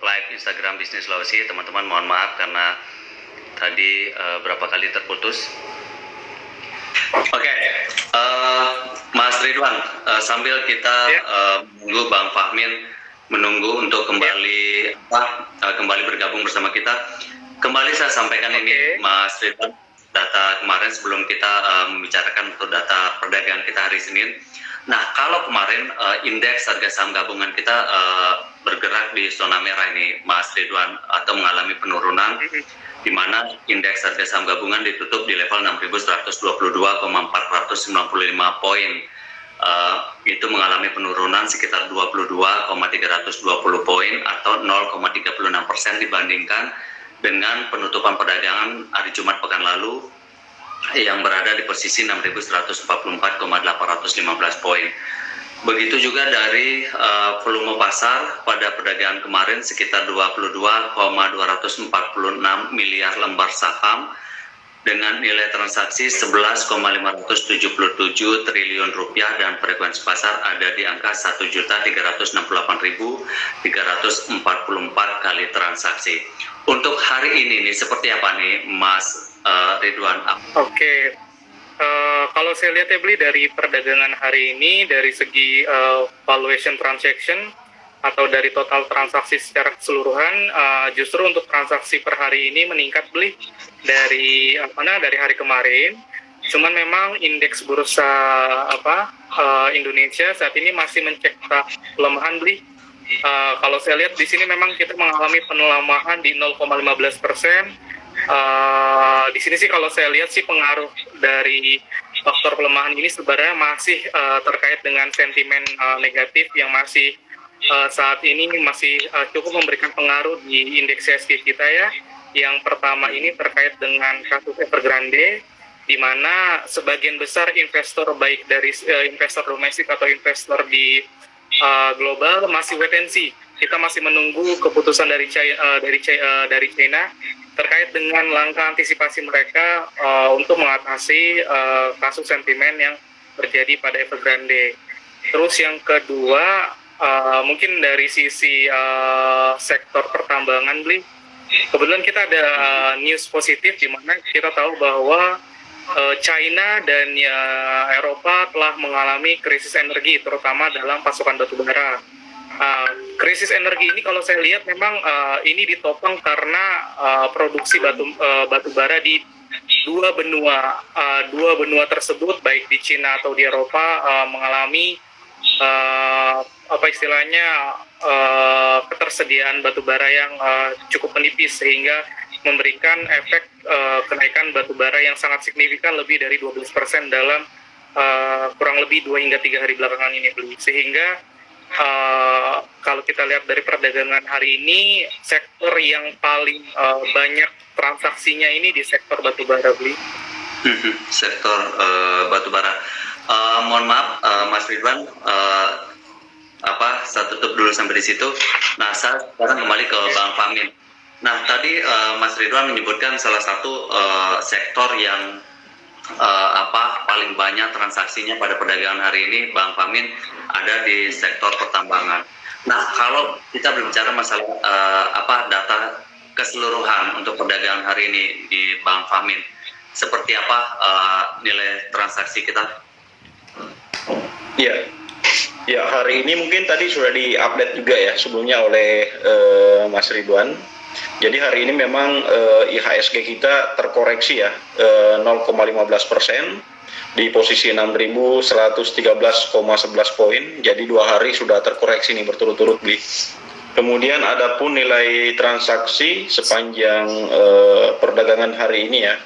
live Instagram Bisnis Sulawesi. Teman-teman mohon maaf karena tadi berapa kali terputus. Oke, Mas Ridwan, sambil kita menunggu Bang Fahmin menunggu untuk kembali kembali bergabung bersama kita. Kembali saya sampaikan ini Mas Ridwan, data kemarin sebelum kita membicarakan untuk data perdagangan kita hari Senin. Nah, kalau kemarin indeks harga saham gabungan kita bergerak di zona merah ini, Mas Ridwan, atau mengalami penurunan, di mana indeks harga saham gabungan ditutup di level 6.122,495 poin. Itu mengalami penurunan sekitar 22,320 poin atau 0,36% dibandingkan dengan penutupan perdagangan hari Jumat pekan lalu yang berada di posisi 6.144,815 poin. Begitu juga dari volume pasar pada perdagangan kemarin sekitar 22,246 miliar lembar saham dengan nilai transaksi 11,577 triliun rupiah dan frekuensi pasar ada di angka 1.368.344 kali transaksi. Untuk hari ini nih seperti apa nih Mas Ridwan? Oke, kalau saya lihat ya Bli, dari perdagangan hari ini dari segi valuation transaction atau dari total transaksi secara keseluruhan, justru untuk transaksi per hari ini meningkat Bli dari dari hari kemarin. Cuman memang indeks bursa Indonesia saat ini masih mencetak pelemahan Bli. Kalau saya lihat di sini memang kita mengalami pelemahan di 0,15%. Di sini sih kalau saya lihat sih pengaruh dari faktor pelemahan ini sebenarnya masih terkait dengan sentimen negatif yang masih saat ini masih cukup memberikan pengaruh di indeks CSG kita ya. Yang pertama ini terkait dengan kasus Evergrande, di mana sebagian besar investor baik dari investor domestik atau investor di global masih wait and see. Kita masih menunggu keputusan dari China terkait dengan langkah antisipasi mereka untuk mengatasi kasus sentimen yang terjadi pada Evergrande. Terus yang kedua, mungkin dari sisi sektor pertambangan, Bli, kebetulan kita ada news positif di mana kita tahu bahwa China dan Eropa telah mengalami krisis energi, terutama dalam pasokan batu bara. Krisis energi ini kalau saya lihat memang ini ditopang karena produksi batu bara di dua benua tersebut, baik di China atau di Eropa, mengalami ketersediaan batu bara yang cukup menipis, sehingga memberikan efek kenaikan batu bara yang sangat signifikan, lebih dari 12% dalam kurang lebih 2 hingga 3 hari belakangan ini, Bli. Sehingga kalau kita lihat dari perdagangan hari ini, sektor yang paling banyak transaksinya ini di sektor batu bara, Bli. Sektor batu bara. Mohon maaf, Mas Ridwan, saya tutup dulu sampai di situ. Nah, saya sekarang kembali ke Bang Fahmin. Nah, tadi Mas Ridwan menyebutkan salah satu sektor yang paling banyak transaksinya pada perdagangan hari ini, Bang Fahmin, ada di sektor pertambangan. Nah, kalau kita berbicara masalah data keseluruhan untuk perdagangan hari ini di Bang Fahmin, seperti apa nilai transaksi kita? Ya, hari ini mungkin tadi sudah di-update juga ya sebelumnya oleh Mas Ridwan. Jadi hari ini memang IHSG kita terkoreksi ya 0,15% di posisi 6.113,11 poin. Jadi 2 hari sudah terkoreksi nih berturut-turut Bli. Kemudian ada pun nilai transaksi sepanjang perdagangan hari ini ya,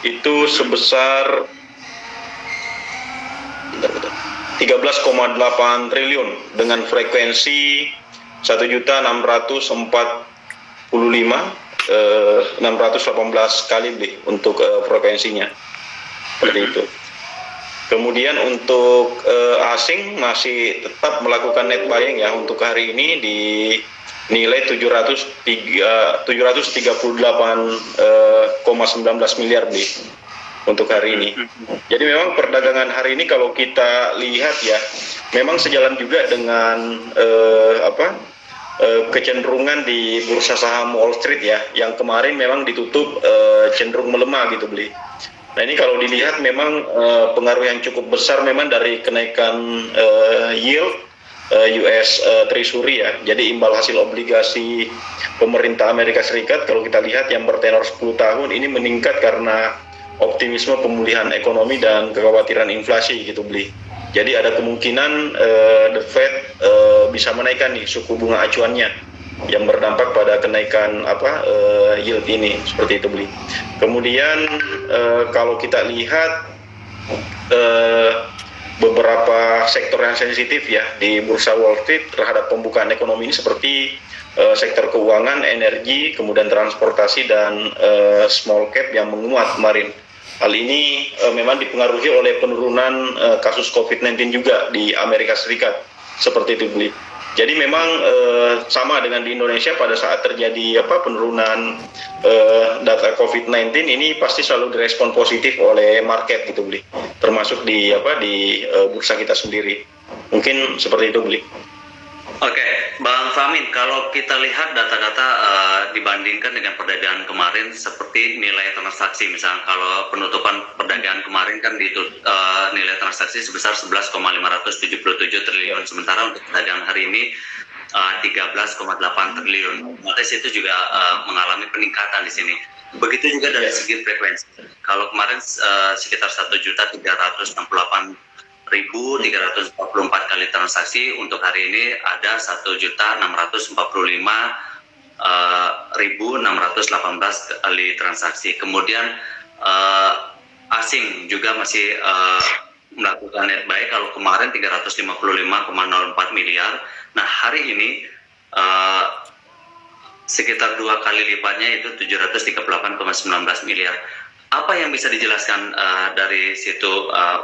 itu sebesar 13,8 triliun dengan frekuensi 1.618 kali Bli untuk frekuensinya. Seperti itu. Kemudian untuk asing masih tetap melakukan net buying ya untuk hari ini di nilai 738,19 miliar Bli untuk hari ini. Jadi memang perdagangan hari ini kalau kita lihat ya, memang sejalan juga dengan kecenderungan di bursa saham Wall Street ya, yang kemarin memang ditutup cenderung melemah gitu beli. Nah ini kalau dilihat memang pengaruh yang cukup besar memang dari kenaikan yield US Treasury ya. Jadi imbal hasil obligasi pemerintah Amerika Serikat kalau kita lihat yang bertenor 10 tahun ini meningkat karena optimisme pemulihan ekonomi dan kekhawatiran inflasi gitu beli. Jadi ada kemungkinan the Fed bisa menaikkan nih suku bunga acuannya yang berdampak pada kenaikan yield ini, seperti itu beli. Kemudian kalau kita lihat beberapa sektor yang sensitif ya di bursa Wall Street terhadap pembukaan ekonomi ini seperti sektor keuangan, energi, kemudian transportasi dan small cap yang menguat kemarin. Hal ini memang dipengaruhi oleh penurunan kasus COVID-19 juga di Amerika Serikat, seperti itu beli. Jadi memang sama dengan di Indonesia pada saat terjadi penurunan data COVID-19 ini pasti selalu direspon positif oleh market gitu beli, termasuk di bursa kita sendiri. Mungkin seperti itu beli. Oke, Bang Fahmin, kalau kita lihat data-data dibandingkan dengan perdagangan kemarin seperti nilai transaksi, misalnya kalau penutupan perdagangan kemarin kan nilai transaksi sebesar 11,577 triliun, sementara untuk perdagangan hari ini 13,8 triliun. Otomatis itu juga mengalami peningkatan di sini. Begitu juga dari segi frekuensi. Kalau kemarin sekitar 1.368.344 kali transaksi, untuk hari ini ada 1.645.618 kali transaksi. Kemudian asing juga masih melakukan net buy. Kalau kemarin 355,04 miliar. Nah hari ini sekitar 2 kali lipatnya, itu 738,19 miliar. Apa yang bisa dijelaskan dari situ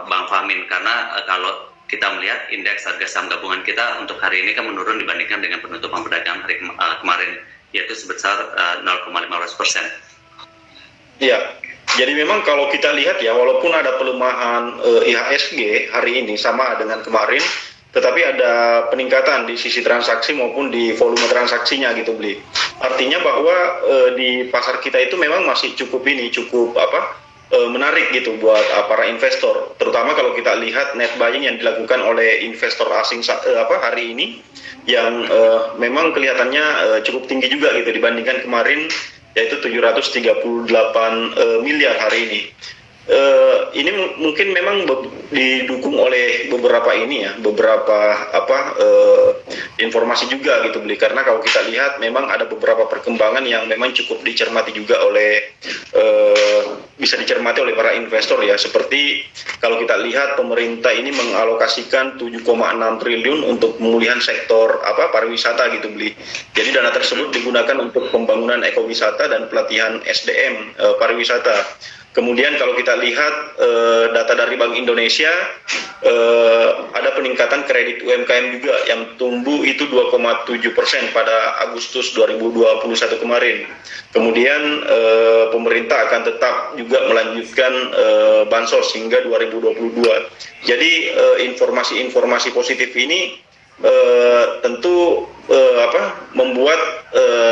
Bang Fahmin? Karena kalau kita melihat indeks harga saham gabungan kita untuk hari ini kan menurun dibandingkan dengan penutupan perdagangan hari kemarin, yaitu sebesar 0,15%. Iya, jadi memang kalau kita lihat ya, walaupun ada pelemahan IHSG hari ini sama dengan kemarin, tetapi ada peningkatan di sisi transaksi maupun di volume transaksinya gitu beli. Artinya bahwa di pasar kita itu memang masih cukup menarik gitu buat para investor. Terutama kalau kita lihat net buying yang dilakukan oleh investor asing hari ini yang memang kelihatannya cukup tinggi juga gitu dibandingkan kemarin, yaitu 738 miliar hari ini. Ini mungkin memang didukung oleh beberapa informasi juga gitu beli, karena kalau kita lihat memang ada beberapa perkembangan yang memang cukup dicermati juga oleh bisa dicermati oleh para investor ya, seperti kalau kita lihat pemerintah ini mengalokasikan 7,6 triliun untuk pemulihan sektor pariwisata gitu beli. Jadi dana tersebut digunakan untuk pembangunan ekowisata dan pelatihan SDM pariwisata. Kemudian kalau kita lihat data dari Bank Indonesia, ada peningkatan kredit UMKM juga yang tumbuh itu 2,7% pada Agustus 2021 kemarin. Kemudian pemerintah akan tetap juga melanjutkan bansos hingga 2022. Jadi informasi-informasi positif ini tentu membuat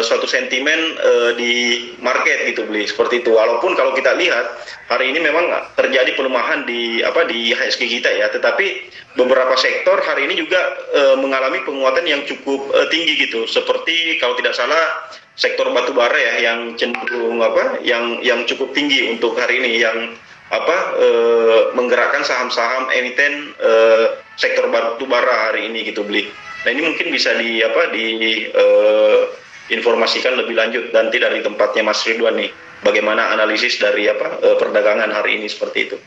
suatu sentimen di market gitu beli, seperti itu. Walaupun kalau kita lihat hari ini memang terjadi pelemahan di IHSG kita ya, tetapi beberapa sektor hari ini juga mengalami penguatan yang cukup tinggi gitu, seperti kalau tidak salah sektor batubara ya yang cenderung yang cukup tinggi untuk hari ini, yang menggerakkan saham-saham emiten sektor batubara hari ini gitu beli. Nah ini mungkin bisa informasikan lebih lanjut nanti dari tempatnya Mas Ridwan nih, bagaimana analisis dari perdagangan hari ini seperti itu.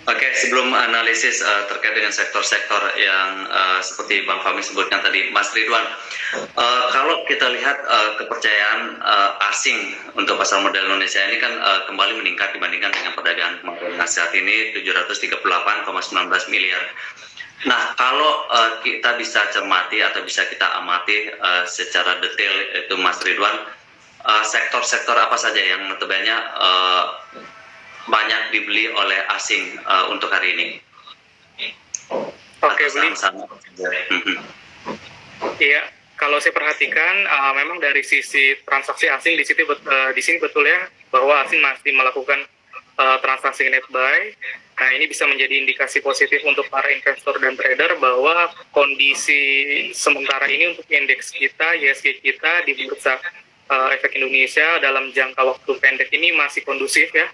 Oke, sebelum analisis terkait dengan sektor-sektor yang seperti Bang Fahmi sebutkan tadi, Mas Ridwan, kalau kita lihat kepercayaan asing untuk pasar modal Indonesia ini kan kembali meningkat dibandingkan dengan perdagangan kemarin. Nah, saat ini 738,19 miliar. Nah, kalau kita bisa cermati atau bisa kita amati secara detail itu Mas Ridwan, sektor-sektor apa saja yang notabene banyak dibeli oleh asing untuk hari ini? Oke, beli. Iya, kalau saya perhatikan memang dari sisi transaksi asing di sini betul ya bahwa asing masih melakukan transaksi net buy. Nah, ini bisa menjadi indikasi positif untuk para investor dan trader bahwa kondisi sementara ini untuk indeks kita, IHSG kita di Bursa Efek Indonesia dalam jangka waktu pendek ini masih kondusif ya.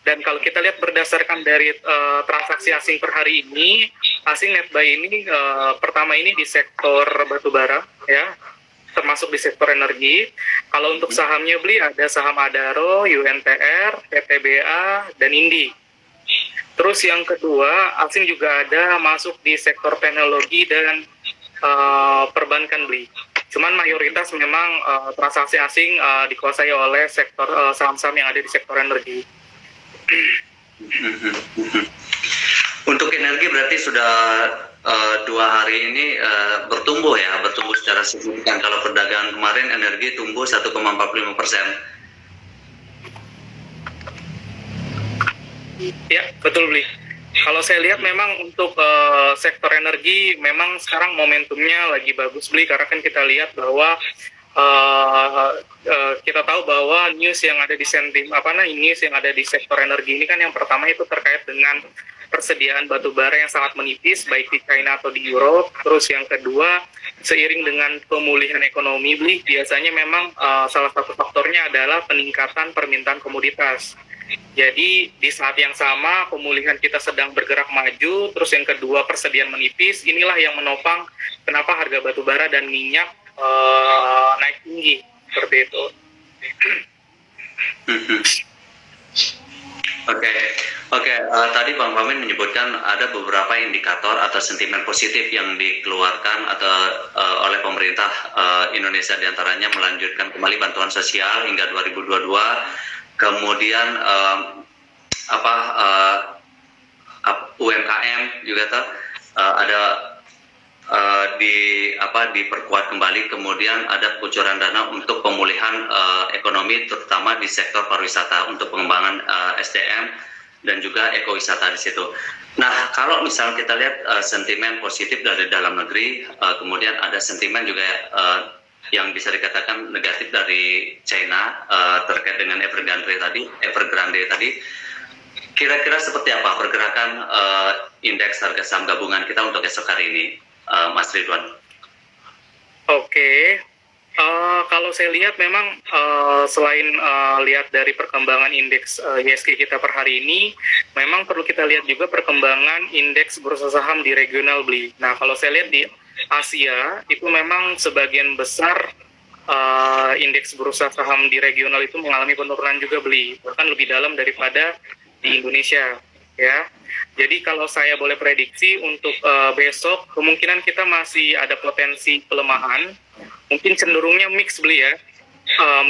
Dan kalau kita lihat berdasarkan dari transaksi asing per hari ini, asing net buy ini pertama ini di sektor batubara ya, termasuk di sektor energi. Kalau untuk sahamnya beli ada saham Adaro, UNTR, PTBA, dan Indi. Terus yang kedua, asing juga ada masuk di sektor teknologi dan perbankan beli. Cuman mayoritas memang transaksi asing dikuasai oleh sektor saham-saham yang ada di sektor energi. Untuk energi berarti sudah 2 hari ini bertumbuh secara signifikan. Kalau perdagangan kemarin energi tumbuh 1,45%. Ya, betul beli. Kalau saya lihat memang untuk sektor energi memang sekarang momentumnya lagi bagus beli, karena kan kita lihat bahwa kita tahu bahwa news yang ada di news yang ada di sektor energi ini kan yang pertama itu terkait dengan persediaan batu bara yang sangat menipis baik di China atau di Europe. Terus yang kedua, seiring dengan pemulihan ekonomi beli, biasanya memang salah satu faktornya adalah peningkatan permintaan komoditas. Jadi di saat yang sama pemulihan kita sedang bergerak maju, terus yang kedua persediaan menipis, inilah yang menopang kenapa harga batu bara dan minyak naik tinggi seperti itu. Oke. Tadi Bang Famin menyebutkan ada beberapa indikator atau sentimen positif yang dikeluarkan atau oleh pemerintah Indonesia, diantaranya melanjutkan kembali bantuan sosial hingga 2022. Kemudian UMKM juga ada diperkuat kembali. Kemudian ada kucuran dana untuk pemulihan ekonomi terutama di sektor pariwisata untuk pengembangan SDM dan juga ekowisata di situ. Nah, kalau misalnya kita lihat sentimen positif dari dalam negeri, kemudian ada sentimen juga yang bisa dikatakan negatif dari China terkait dengan Evergrande tadi. Kira-kira seperti apa pergerakan indeks harga saham gabungan kita untuk esok hari ini, Mas Ridwan? Oke. Kalau saya lihat memang selain lihat dari perkembangan indeks IHSG kita per hari ini, memang perlu kita lihat juga perkembangan indeks bursa saham di regional beli. Nah, kalau saya lihat di Asia itu memang sebagian besar indeks bursa saham di regional itu mengalami penurunan juga beli, bahkan lebih dalam daripada di Indonesia ya. Jadi kalau saya boleh prediksi untuk besok kemungkinan kita masih ada potensi pelemahan, mungkin cenderungnya mix beli ya.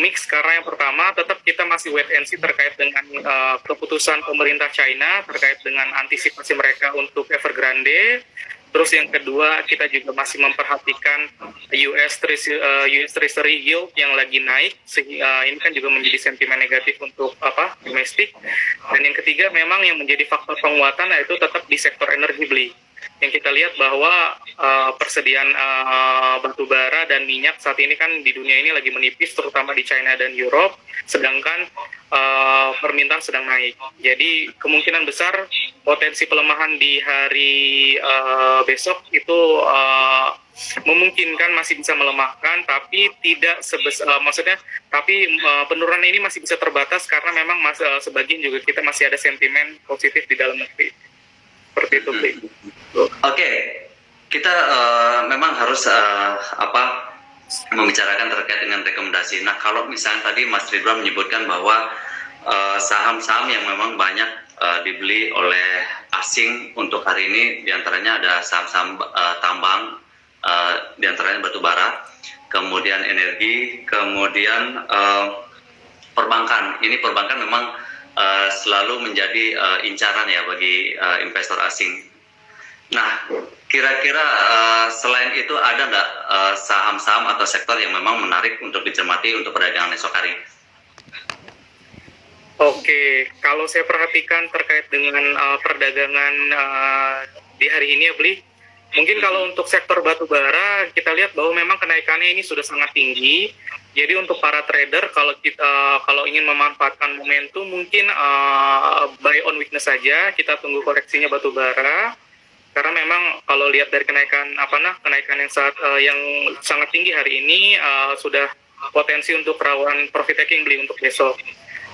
Mix karena yang pertama tetap kita masih wait and see terkait dengan keputusan pemerintah China terkait dengan antisipasi mereka untuk Evergrande. Terus yang kedua, kita juga masih memperhatikan US Treasury yield yang lagi naik. Ini kan juga menjadi sentimen negatif untuk domestik. Dan yang ketiga, memang yang menjadi faktor penguatan yaitu tetap di sektor energi beli. Yang kita lihat bahwa persediaan batu bara dan minyak saat ini kan di dunia ini lagi menipis, terutama di China dan Europe, sedangkan permintaan sedang naik. Jadi kemungkinan besar potensi pelemahan di hari besok itu memungkinkan masih bisa melemahkan, tapi tidak penurunan ini masih bisa terbatas karena memang sebagian juga kita masih ada sentimen positif di dalam negeri. Seperti itu, Bli. Oke, kita memang harus membicarakan terkait dengan rekomendasi. Nah, kalau misalnya tadi Mas Ridwan menyebutkan bahwa saham-saham yang memang banyak dibeli oleh asing untuk hari ini, diantaranya ada saham-saham tambang, diantaranya batu bara, kemudian energi, kemudian perbankan. Ini perbankan memang selalu menjadi incaran ya bagi investor asing. Nah, kira-kira selain itu ada nggak saham-saham atau sektor yang memang menarik untuk dicermati untuk perdagangan esok hari? Oke, kalau saya perhatikan terkait dengan perdagangan di hari ini ya Bli, Mungkin kalau untuk sektor batu bara, kita lihat bahwa memang kenaikannya ini sudah sangat tinggi. Jadi untuk para trader, kalau ingin memanfaatkan momentum, mungkin buy on weakness saja. Kita tunggu koreksinya batu bara. Karena memang kalau lihat dari kenaikan yang sangat tinggi hari ini, sudah potensi untuk rawan profit taking beli untuk besok.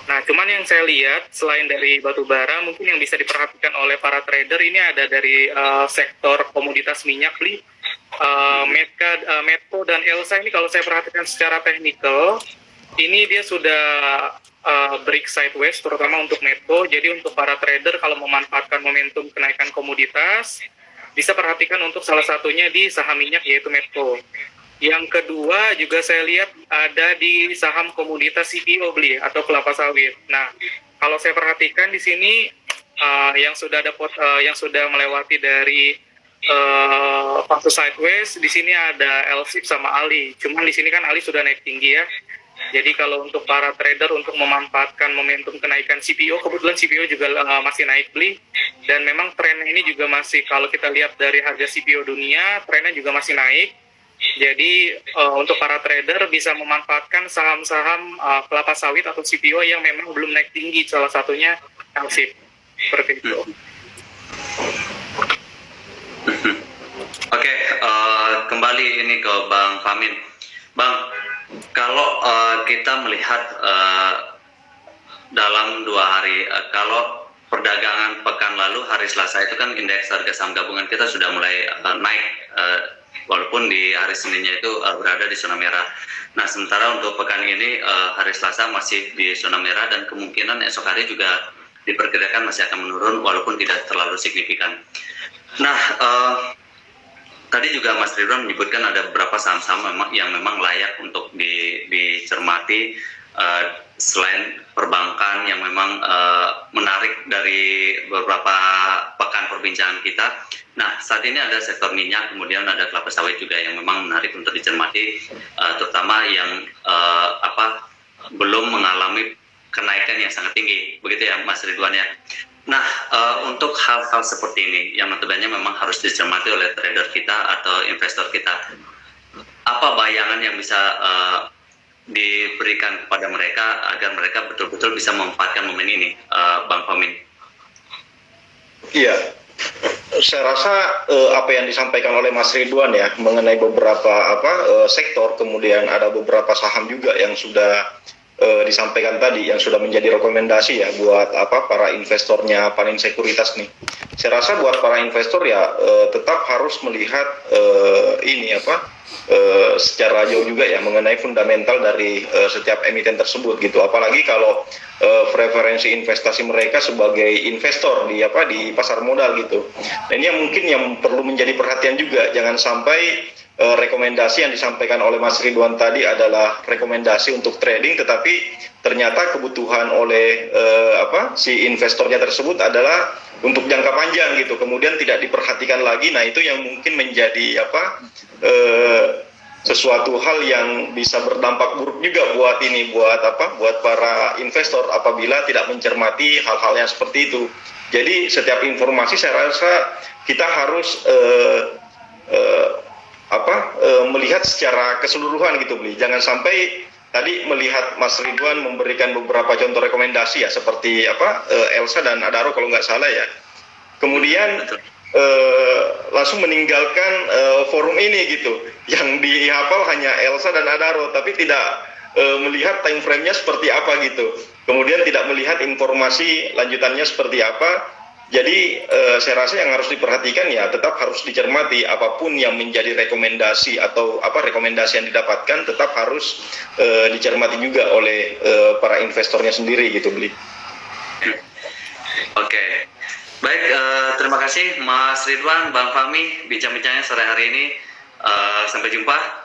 Nah, cuman yang saya lihat selain dari batu bara, mungkin yang bisa diperhatikan oleh para trader ini ada dari sektor komoditas minyak, beli Medco dan Elsa ini kalau saya perhatikan secara teknikal, ini dia sudah break sideways, terutama untuk Medco. Jadi untuk para trader kalau memanfaatkan momentum kenaikan komoditas, bisa perhatikan untuk salah satunya di saham minyak yaitu Medco. Yang kedua juga saya lihat ada di saham komoditas CPO beli atau kelapa sawit. Nah, kalau saya perhatikan di sini yang sudah melewati dari fase sideways, di sini ada LSIP sama Ali. Cuman di sini kan Ali sudah naik tinggi ya. Jadi kalau untuk para trader untuk memanfaatkan momentum kenaikan CPO, kebetulan CPO juga masih naik beli, dan memang trennya ini juga masih, kalau kita lihat dari harga CPO dunia, trennya juga masih naik. Jadi untuk para trader bisa memanfaatkan saham-saham kelapa sawit atau CPO yang memang belum naik tinggi, salah satunya LSIP, seperti itu. Oke, kembali ini ke Bang Famin. Bang, kalau kita melihat dalam 2 hari, kalau perdagangan pekan lalu hari Selasa itu kan indeks harga saham gabungan kita sudah mulai naik, walaupun di hari Seninnya itu berada di zona merah. Nah, sementara untuk pekan ini hari Selasa masih di zona merah dan kemungkinan esok hari juga diperkirakan masih akan menurun walaupun tidak terlalu signifikan. Nah, tadi juga Mas Ridwan menyebutkan ada beberapa saham-saham yang memang layak untuk dicermati selain perbankan yang memang menarik dari beberapa pekan perbincangan kita. Nah, saat ini ada sektor minyak, kemudian ada kelapa sawit juga yang memang menarik untuk dicermati, terutama yang belum mengalami kenaikan yang sangat tinggi, begitu ya Mas Ridwan ya. Nah, untuk hal-hal seperti ini yang notabene memang harus dicermati oleh trader kita atau investor kita, apa bayangan yang bisa diberikan kepada mereka agar mereka betul-betul bisa memanfaatkan momen ini, Bang Famin? Iya, saya rasa apa yang disampaikan oleh Mas Ridwan ya mengenai beberapa sektor, kemudian ada beberapa saham juga yang sudah disampaikan tadi yang sudah menjadi rekomendasi ya buat para investornya Panin Sekuritas nih. Saya rasa buat para investor ya tetap harus melihat secara jauh juga ya mengenai fundamental dari setiap emiten tersebut gitu. Apalagi kalau preferensi investasi mereka sebagai investor di pasar modal gitu. Dan ini yang mungkin yang perlu menjadi perhatian juga, jangan sampai rekomendasi yang disampaikan oleh Mas Ridwan tadi adalah rekomendasi untuk trading, tetapi ternyata kebutuhan oleh si investornya tersebut adalah untuk jangka panjang gitu, kemudian tidak diperhatikan lagi. Nah, itu yang mungkin menjadi sesuatu hal yang bisa berdampak buruk juga buat para investor apabila tidak mencermati hal-hal yang seperti itu. Jadi setiap informasi saya rasa kita harus melihat secara keseluruhan gitu, beli. Jangan sampai tadi melihat Mas Ridwan memberikan beberapa contoh rekomendasi ya seperti Elsa dan Adaro kalau nggak salah ya. Kemudian langsung meninggalkan forum ini gitu. Yang dihafal hanya Elsa dan Adaro, tapi tidak melihat time frame-nya seperti apa gitu. Kemudian tidak melihat informasi lanjutannya seperti apa. Jadi saya rasa yang harus diperhatikan ya tetap harus dicermati apapun yang menjadi rekomendasi atau rekomendasi yang didapatkan tetap harus dicermati juga oleh para investornya sendiri gitu, beli. Oke. Baik, terima kasih Mas Ridwan, Bang Fahmi bincang-bincangnya sore hari ini. Sampai jumpa.